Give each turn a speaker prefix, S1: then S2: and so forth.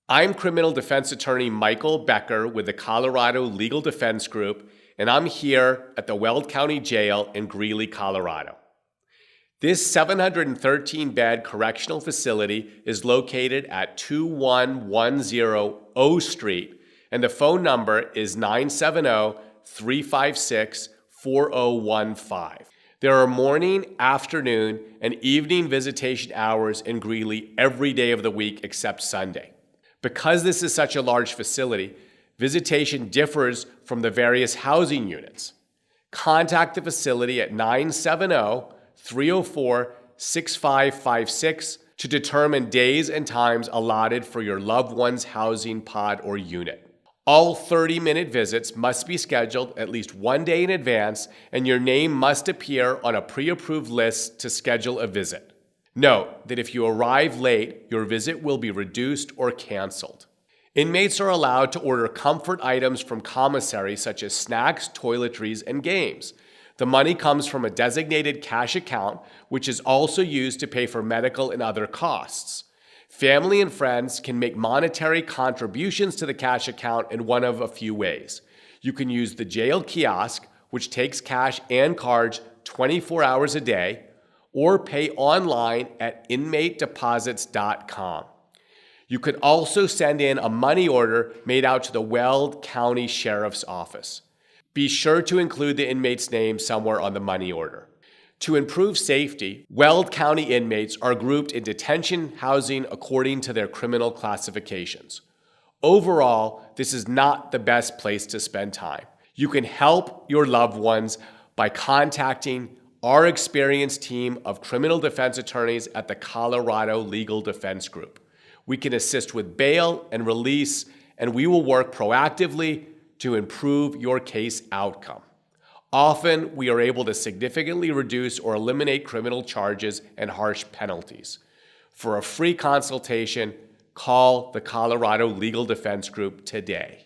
S1: I'm criminal defense attorney Michael Becker with the Colorado Legal Defense Group, and I'm here at the Weld County Jail in Greeley, Colorado. This 713-bed correctional facility is located at 2110 O Street, and the phone number is 970-356-4015. There are morning, afternoon, and evening visitation hours in Greeley every day of the week except Sunday. Because this is such a large facility, visitation differs from the various housing units. Contact the facility at 970-304-6556 to determine days and times allotted for your loved one's housing pod or unit. All 30-minute visits must be scheduled at least one day in advance, and your name must appear on a pre-approved list to schedule a visit. Note that if you arrive late, your visit will be reduced or canceled. Inmates are allowed to order comfort items from commissary such as snacks, toiletries, and games. The money comes from a designated cash account, which is also used to pay for medical and other costs. Family and friends can make monetary contributions to the cash account in one of a few ways. You can use the jail kiosk, which takes cash and cards 24 hours a day, or pay online at inmatedeposits.com. You could also send in a money order made out to the Weld County Sheriff's Office. Be sure to include the inmate's name somewhere on the money order. To improve safety, Weld County inmates are grouped in detention housing according to their criminal classifications. Overall, this is not the best place to spend time. You can help your loved ones by contacting our experienced team of criminal defense attorneys at the Colorado Legal Defense Group. We can assist with bail and release, and we will work proactively to improve your case outcome. Often, we are able to significantly reduce or eliminate criminal charges and harsh penalties. For a free consultation, call the Colorado Legal Defense Group today.